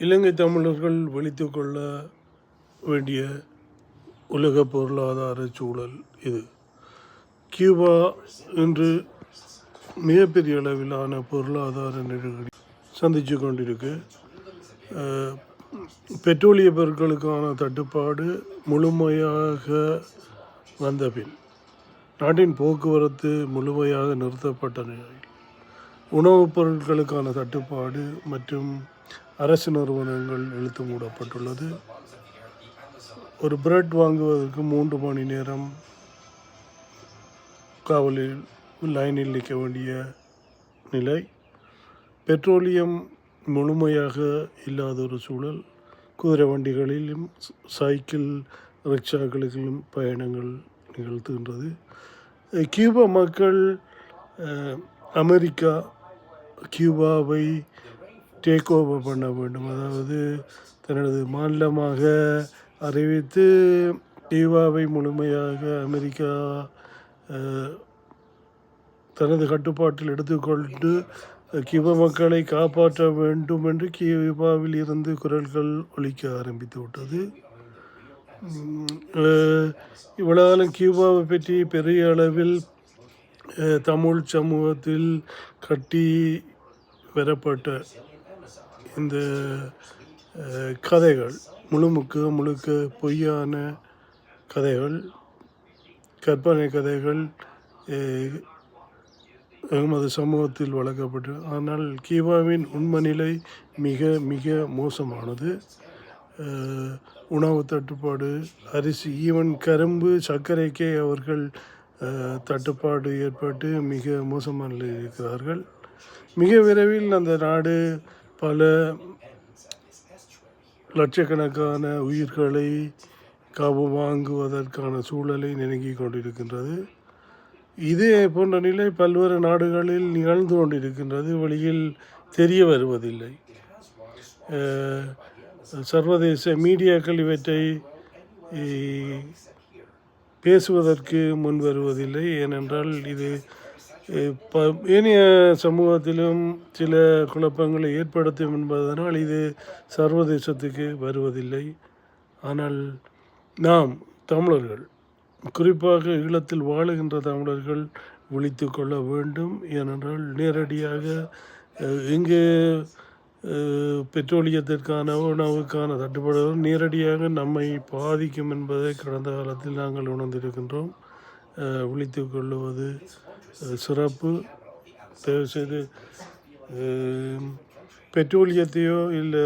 இலங்கை தமிழர்கள் விழித்து கொள்ள வேண்டிய உலக பொருளாதார சூழல் இது. கியூபா இன்று மிகப்பெரிய அளவிலான பொருளாதார நெருக்கடி சந்தித்து கொண்டிருக்கு. பெட்ரோலிய பொருட்களுக்கான தட்டுப்பாடு முழுமையாக வந்த பின் நாட்டின் போக்குவரத்து முழுமையாக நிறுத்தப்பட்ட நிலையில் உணவுப் பொருட்களுக்கான தட்டுப்பாடு மற்றும் அரசு நிறுவனங்கள் இழுத்து மூடப்பட்டுள்ளது. ஒரு பிரெட் வாங்குவதற்கு 3 மணி நேரம் காவலில் லைனில் நிற்க வேண்டிய நிலை. பெட்ரோலியம் முழுமையாக இல்லாத ஒரு சூழல். குதிரை வண்டிகளிலும் சைக்கிள் ரிக்ஷாக்களிலும் பயணங்கள் நிகழ்த்துகின்றது. கியூபா மக்கள் அமெரிக்கா கியூபாவை டேக் ஓவர் பண்ண வேண்டும், அதாவது தனது மாநிலமாக அறிவித்து கியூபாவை முழுமையாக அமெரிக்கா தனது கட்டுப்பாட்டில் எடுத்துக்கொண்டு கியூபா மக்களை காப்பாற்ற வேண்டும் என்று கியூபாவில் இருந்து குரல்கள் ஒலிக்க ஆரம்பித்து விட்டது. இவ்வளவு கியூபாவை பற்றி பெரிய அளவில் தமிழ் சமூகத்தில் கட்டி வரப்பட்ட இந்த கதைகள் முழுக்க பொய்யான கதைகள், கற்பனை கதைகள் எமது சமூகத்தில் வளர்க்கப்பட்டு. ஆனால் கியூபாவின் உண்மை நிலை மிக மிக மோசமானது. உணவு தட்டுப்பாடு, அரிசி, ஈவன் கரும்பு, சர்க்கரைக்கே அவர்கள் தட்டுப்பாடு ஏற்பட்டு மிக மோசமான நிலையில் இருக்கிறார்கள். மிக விரைவில் அந்த நாடு பல லட்சக்கணக்கான உயிர்களை காவு வாங்குவதற்கான சூழலை நெருங்கிக் கொண்டிருக்கின்றது. இதே போன்ற நிலை பல்வேறு நாடுகளில் நிகழ்ந்து கொண்டிருக்கின்றது, வெளியில் தெரிய வருவதில்லை. சர்வதேச மீடியாக்கள் இவற்றை பேசுவதற்கு முன் வருவதில்லை. ஏனென்றால் இது ஏனைய சமூகத்திலும் சில குழப்பங்களை ஏற்படுத்தும் என்பதனால் இது சர்வதேசத்துக்கு வருவதில்லை. ஆனால் நாம் தமிழர்கள், குறிப்பாக ஈழத்தில் வாழுகின்ற தமிழர்கள் விழித்து கொள்ள வேண்டும். ஏனென்றால் நேரடியாக இங்கு பெட்ரோலியத்திற்கான உணவுக்கான தட்டுப்பாடு நேரடியாக நம்மை பாதிக்கும் என்பதை கடந்த காலத்தில் நாங்கள் உணர்ந்திருக்கின்றோம். விழித்து கொள்ளுவது சிறப்பு. தயவுசெய்து பெட்ரோலியத்தையோ இல்லை